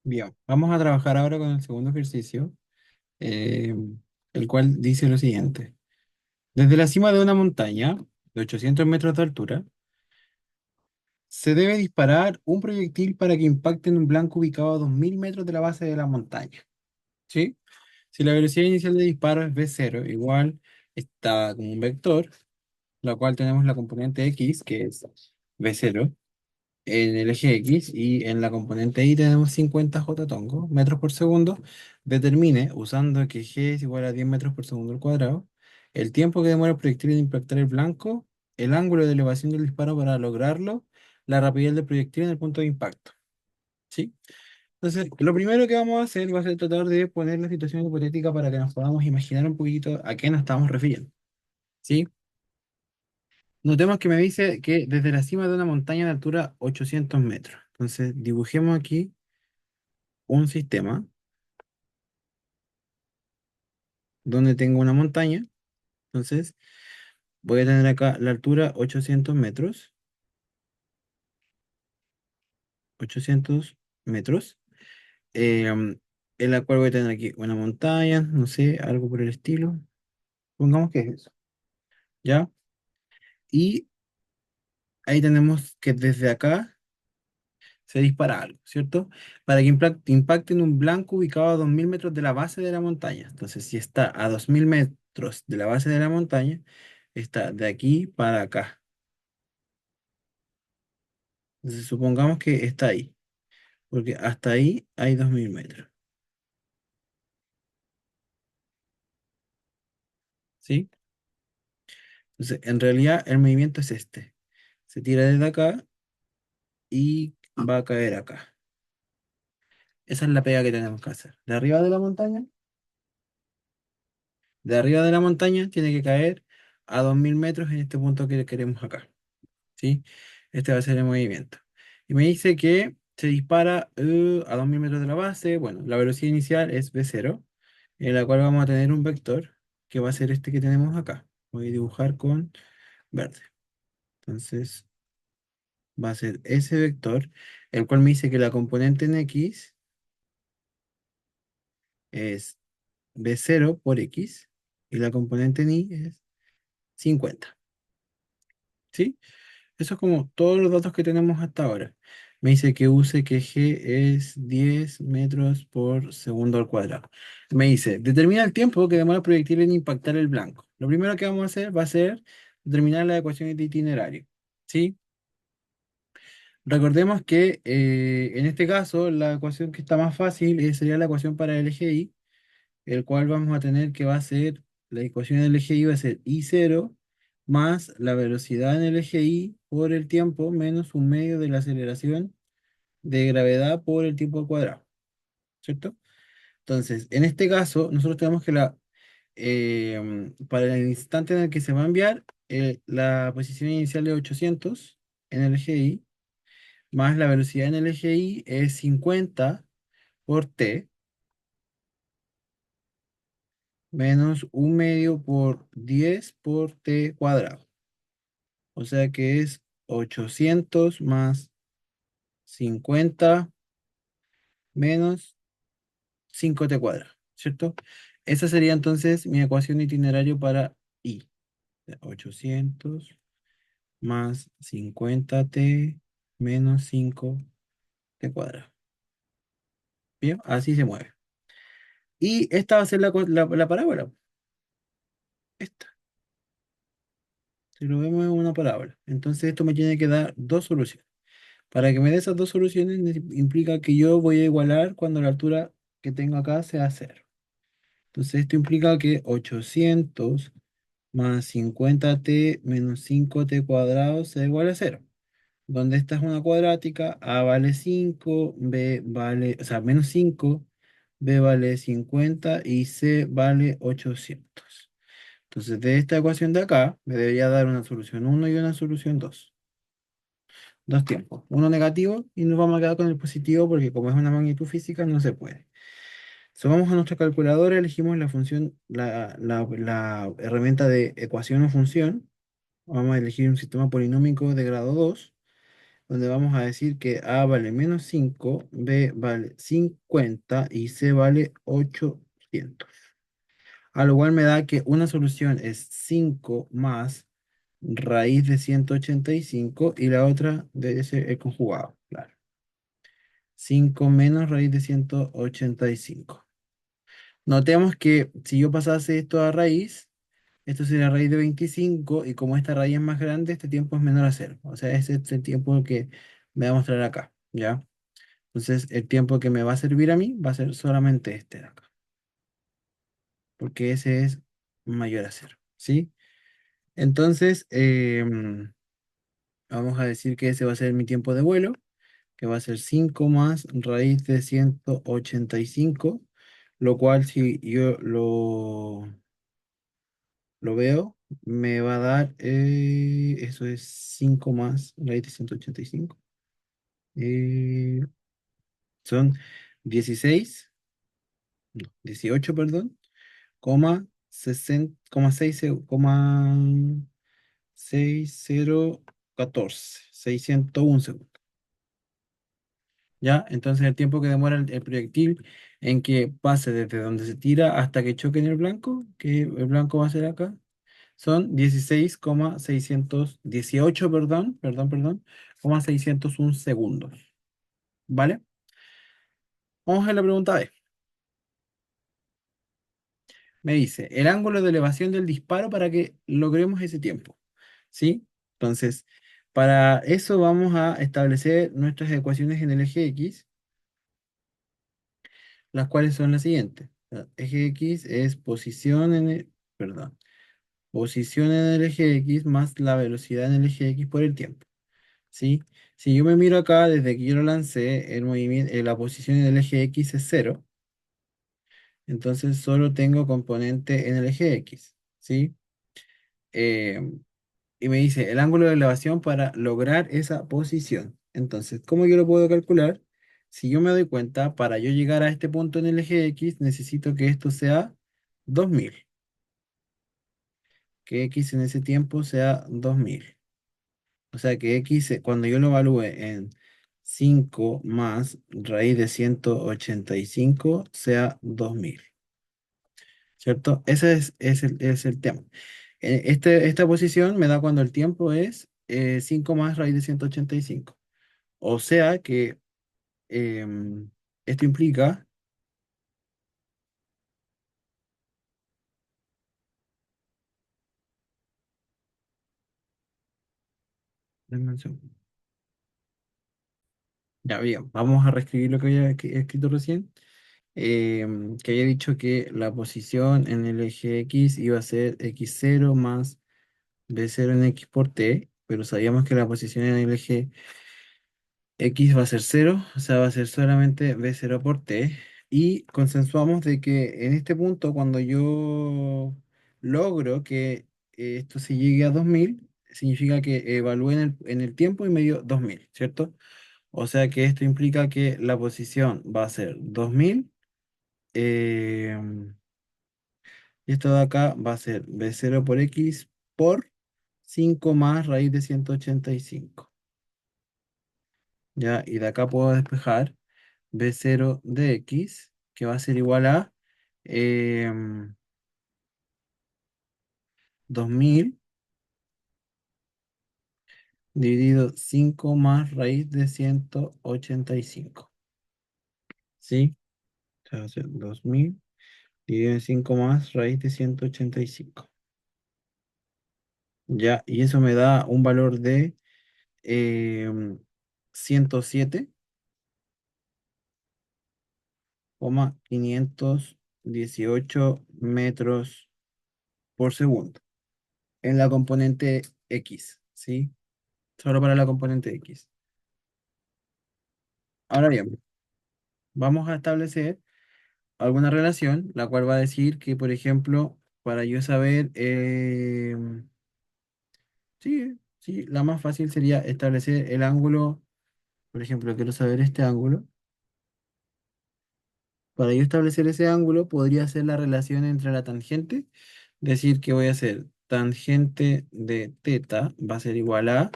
Bien, vamos a trabajar ahora con el segundo ejercicio, eh, el cual dice lo siguiente. Desde la cima de una montaña de 800 metros de altura, se debe disparar un proyectil para que impacte en un blanco ubicado a 2000 metros de la base de la montaña. ¿Sí? Si la velocidad inicial de disparo es v0, igual está como un vector, la cual tenemos la componente x, que es v0, en el eje X y en la componente Y tenemos 50 tongo metros por segundo, determine, usando que G es igual a 10 metros por segundo al cuadrado, el tiempo que demora el proyectil en impactar el blanco, el ángulo de elevación del disparo para lograrlo, la rapidez del proyectil en el punto de impacto. ¿Sí? Entonces, lo primero que vamos a hacer va a ser tratar de poner la situación hipotética para que nos podamos imaginar un poquito a qué nos estamos refiriendo. ¿Sí? Notemos que me dice que desde la cima de una montaña de altura 800 metros. Entonces, dibujemos aquí un sistema donde tengo una montaña. Entonces, voy a tener acá la altura 800 metros. 800 metros. em, en la cual voy a tener aquí una montaña, no sé, algo por el estilo. Pongamos que es eso. ¿Ya? Y ahí tenemos que desde acá se dispara algo, ¿cierto? Para que impacte en un blanco ubicado a 2000 metros de la base de la montaña. Entonces, si está a 2000 metros de la base de la montaña, está de aquí para acá. Entonces, supongamos que está ahí, porque hasta ahí hay 2000 metros, ¿sí? Entonces, en realidad, el movimiento es este. Se tira desde acá y va a caer acá. Esa es la pega que tenemos que hacer. De arriba de la montaña tiene que caer a 2000 metros en este punto que queremos acá. ¿Sí? Este va a ser el movimiento. Y me dice que se dispara a 2000 metros de la base. Bueno, la velocidad inicial es v0, en la cual vamos a tener un vector que va a ser este que tenemos acá. Voy a dibujar con verde. Entonces va a ser ese vector, el cual me dice que la componente en x es v0 por x y la componente en y es 50. ¿Sí? Eso es como todos los datos que tenemos hasta ahora. Me dice que use que G es 10 metros por segundo al cuadrado. Me dice, determina el tiempo que demora el proyectil en impactar el blanco. Lo primero que vamos a hacer va a ser determinar las ecuaciones de itinerario. ¿Sí? Recordemos que en este caso la ecuación que está más fácil sería la ecuación para el eje Y, el cual vamos a tener que va a ser, la ecuación del eje Y va a ser I0 más la velocidad en el eje Y por el tiempo menos un medio de la aceleración de gravedad por el tiempo al cuadrado, ¿cierto? Entonces, en este caso, nosotros tenemos que para el instante en el que se va a enviar, la posición inicial de 800 en el eje Y, más la velocidad en el eje Y es 50 por t, menos un medio por 10 por t cuadrado. O sea que es 800 más 50 menos 5t cuadrado, ¿cierto? Esa sería entonces mi ecuación de itinerario para I. 800 más 50t menos 5t cuadrado. Bien, así se mueve. Y esta va a ser la parábola. Esta. Si lo vemos en una parábola. Entonces esto me tiene que dar dos soluciones. Para que me dé esas dos soluciones implica que yo voy a igualar cuando la altura que tengo acá sea cero. Entonces esto implica que 800 más 50t menos 5t cuadrado sea igual a cero. Donde esta es una cuadrática, a vale 5, b vale, o sea, menos 5, b vale 50 y c vale 800. Entonces de esta ecuación de acá me debería dar una solución uno y una solución 2. Dos tiempos, uno negativo y nos vamos a quedar con el positivo porque como es una magnitud física no se puede. So, vamos a nuestra calculadora, elegimos la función, la herramienta de ecuación o función. Vamos a elegir un sistema polinómico de grado 2. donde vamos a decir que A vale -5, B vale 50 y C vale 800. A lo cual me da que una solución es 5 más raíz de 185 y la otra debe ser el conjugado, claro. 5 menos raíz de 185. Notemos que si yo pasase esto a raíz, esto sería raíz de 25 y como esta raíz es más grande, este tiempo es menor a cero. O sea, ese es el tiempo que me va a mostrar acá, ¿ya? Entonces, el tiempo que me va a servir a mí va a ser solamente este de acá, porque ese es mayor a cero, ¿sí? Entonces, vamos a decir que ese va a ser mi tiempo de vuelo, que va a ser 5 más raíz de 185, lo cual si yo lo veo, me va a dar, eso es 5 más raíz de 185. eh, Son 16, no, 18, perdón, coma 60, coma 6, coma 6014, 601 segundos. ¿Ya? Entonces el tiempo que demora el proyectil en que pase desde donde se tira hasta que choque en el blanco, que el blanco va a ser acá, son 16,618, perdón, coma 601 segundos. ¿Vale? Vamos a la pregunta B. Me dice, el ángulo de elevación del disparo para que logremos ese tiempo. ¿Sí? Entonces, para eso vamos a establecer nuestras ecuaciones en el eje X, las cuales son las siguientes. Eje X es perdón, posición en el eje X más la velocidad en el eje X por el tiempo. ¿Sí? Si yo me miro acá, desde que yo lo lancé, el movimiento, la posición en el eje X es cero, entonces solo tengo componente en el eje X. ¿Sí? Eh, y me dice el ángulo de elevación para lograr esa posición. Entonces, ¿cómo yo lo puedo calcular? Si yo me doy cuenta, para yo llegar a este punto en el eje X, necesito que esto sea 2000, que X en ese tiempo sea 2000. O sea que X, cuando yo lo evalúe en 5 más raíz de 185 sea 2000. ¿Cierto? Ese es el tema. Esta posición me da cuando el tiempo es 5 más raíz de 185. O sea que em, esto implica, denme un segundo. Ya bien, vamos a reescribir lo que había escrito recién. Que había dicho que la posición en el eje X iba a ser x0 más b0 en x por t, pero sabíamos que la posición en el eje X va a ser cero, o sea, va a ser solamente b0 por t. Y consensuamos de que en este punto, cuando yo logro que esto se llegue a 2000, significa que evalué en el tiempo y me dio 2000, ¿cierto? O sea que esto implica que la posición va a ser 2000, eh, y esto de acá va a ser b0 por x por 5 más raíz de 185. ¿Ya? Y de acá puedo despejar b0 de x, que va a ser igual a em, 2000 dividido 5 más raíz de 185. ¿Sí? O sea, va a ser 2000 dividido en 5 más raíz de 185. Ya, y eso me da un valor de 107,518 metros por segundo en la componente X, ¿sí? Solo para la componente X. Ahora bien, vamos a establecer alguna relación, la cual va a decir que, por ejemplo, para yo saber, sí, sí, la más fácil sería establecer el ángulo, por ejemplo, quiero saber este ángulo. Para yo establecer ese ángulo, podría hacer la relación entre la tangente, decir que voy a hacer tangente de teta va a ser igual a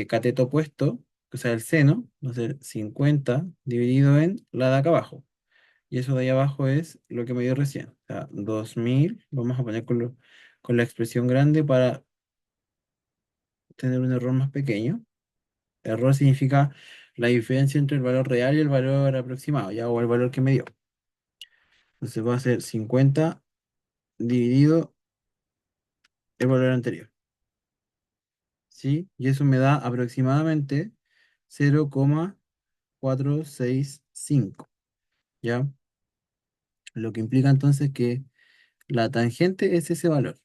cateto opuesto, o sea, el seno, va a ser 50 dividido en la de acá abajo. Y eso de ahí abajo es lo que me dio recién. O sea, 2000, vamos a poner con la expresión grande para tener un error más pequeño. Error significa la diferencia entre el valor real y el valor aproximado, ya, o el valor que me dio. Entonces va a ser 50 dividido el valor anterior, ¿sí? Y eso me da aproximadamente 0,465, ¿ya? Lo que implica entonces que la tangente es ese valor.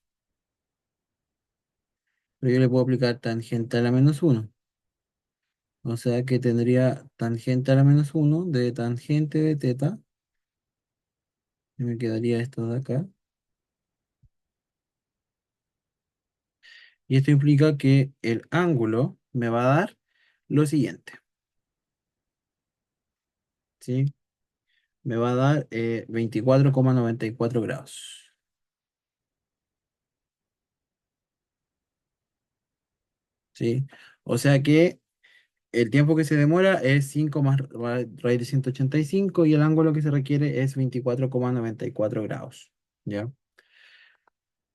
Pero yo le puedo aplicar tangente a la -1. O sea que tendría tangente a la -1 de tangente de teta. Y me quedaría esto de acá. Y esto implica que el ángulo me va a dar lo siguiente, ¿sí? Me va a dar 24,94 grados, ¿sí? O sea que el tiempo que se demora es 5 más raíz de 185 y el ángulo que se requiere es 24,94 grados, ¿ya?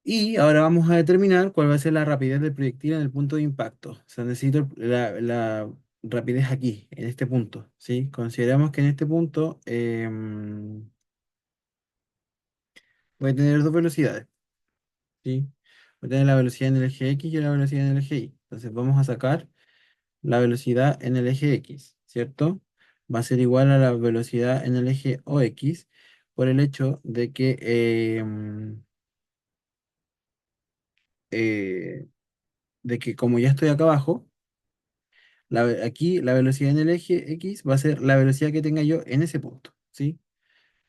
Y ahora vamos a determinar cuál va a ser la rapidez del proyectil en el punto de impacto. O sea, necesito la rapidez aquí, en este punto, ¿sí? Consideramos que en este punto voy a tener dos velocidades, ¿sí? Voy a tener la velocidad en el eje X y la velocidad en el eje Y. Entonces vamos a sacar la velocidad en el eje X, ¿cierto? Va a ser igual a la velocidad en el eje OX por el hecho de que, como ya estoy acá abajo, aquí la velocidad en el eje X va a ser la velocidad que tenga yo en ese punto, ¿sí?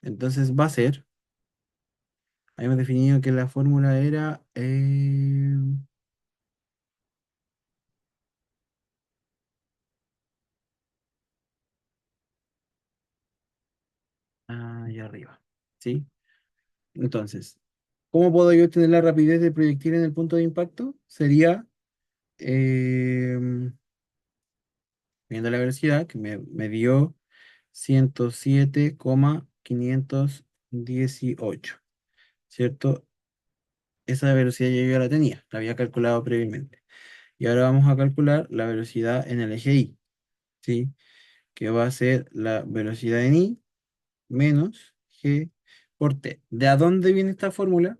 Entonces va a ser, habíamos definido que la fórmula era, ahí arriba, ¿sí? Entonces, ¿cómo puedo yo obtener la rapidez de proyectil en el punto de impacto? Sería, em, viendo la velocidad que me dio 107,518, ¿cierto? Esa velocidad yo ya la tenía, la había calculado previamente. Y ahora vamos a calcular la velocidad en el eje Y, ¿sí? Que va a ser la velocidad en Y menos G por T. ¿De a dónde viene esta fórmula?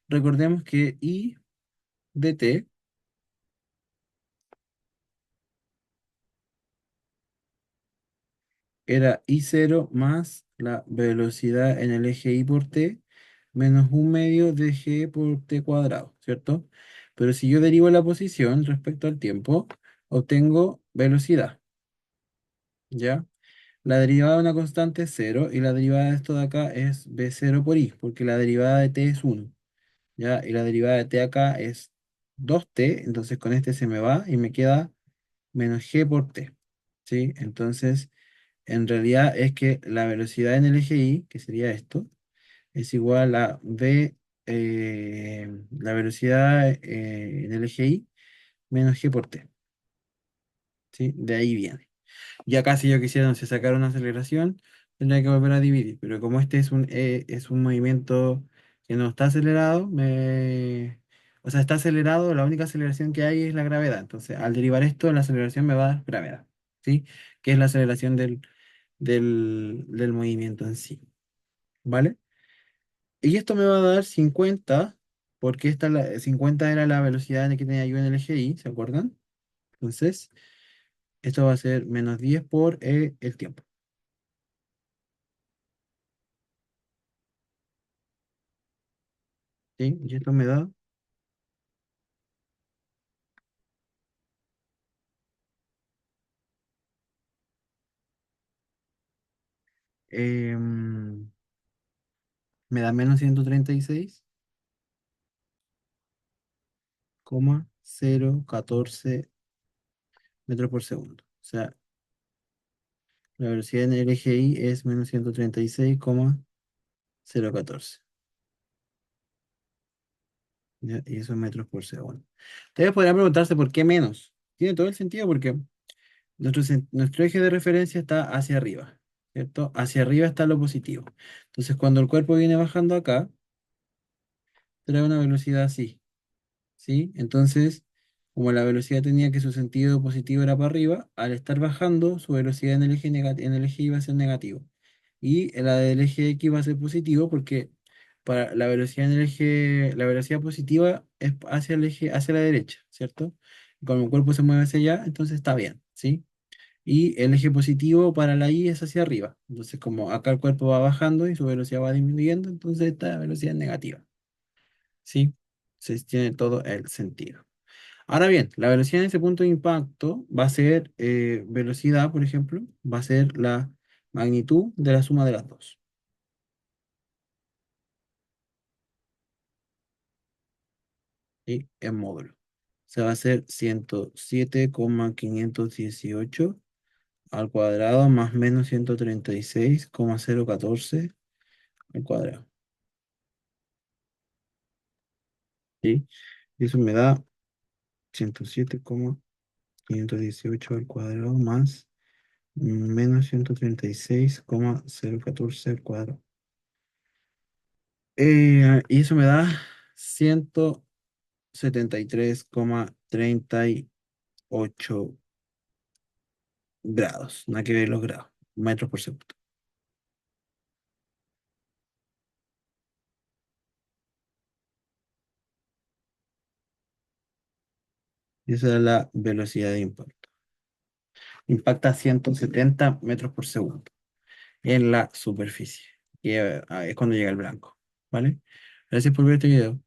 Recordemos que I de T era I0 más la velocidad en el eje Y por T menos un medio de G por T cuadrado, ¿cierto? Pero si yo derivo la posición respecto al tiempo, obtengo velocidad, ¿ya? La derivada de una constante es cero y la derivada de esto de acá es B0 por I, porque la derivada de T es uno, ¿ya? Y la derivada de T acá es 2T, entonces con este se me va y me queda menos G por T, ¿sí? Entonces, en realidad es que la velocidad en el eje Y, que sería esto, es igual a la velocidad en el eje Y menos G por T, ¿sí? De ahí viene. Ya casi yo quisiera, no sé, sacar una aceleración, tendría que volver a dividir, pero como este es un movimiento que no está acelerado, o sea, está acelerado, la única aceleración que hay es la gravedad. Entonces, al derivar esto, la aceleración me va a dar gravedad, ¿sí? Que es la aceleración del movimiento en sí, ¿vale? Y esto me va a dar 50, porque 50 era la velocidad que tenía yo en el eje Y, ¿se acuerdan? Entonces, esto va a ser menos 10 por el tiempo, ¿sí? Y esto me da, em, menos 136,014 metros por segundo. O sea, la velocidad en el eje Y es menos 136,014. ¿Ya? Y eso es metros por segundo. Ustedes podrían preguntarse por qué menos. tiene todo el sentido porque nuestro eje de referencia está hacia arriba, ¿cierto? Hacia arriba está lo positivo. Entonces, cuando el cuerpo viene bajando acá, trae una velocidad así, ¿sí? Entonces, como la velocidad tenía que su sentido positivo era para arriba, al estar bajando, su velocidad en el eje, en el eje iba a ser negativo. Y la del eje X va a ser positivo porque para la velocidad en el eje, la velocidad positiva es hacia el eje, hacia la derecha, ¿cierto? Como el cuerpo se mueve hacia allá, entonces está bien, ¿sí? Y el eje positivo para la Y es hacia arriba. Entonces, como acá el cuerpo va bajando y su velocidad va disminuyendo, entonces esta velocidad es negativa, ¿sí? Se tiene todo el sentido. Ahora bien, la velocidad en ese punto de impacto va a ser velocidad, por ejemplo, va a ser la magnitud de la suma de las dos, ¿sí? En módulo. Se va a hacer 107,518 al cuadrado más menos 136,014 al cuadrado, ¿sí? Y eso me da 107,518 al cuadrado más menos 136,014 al cuadrado. Y eso me da 173,38 grados. Nada que ver los grados, metros por segundo. Y esa es la velocidad de impacto. Impacta a 170 metros por segundo en la superficie. Y es cuando llega el blanco. ¿Vale? Gracias por ver este video.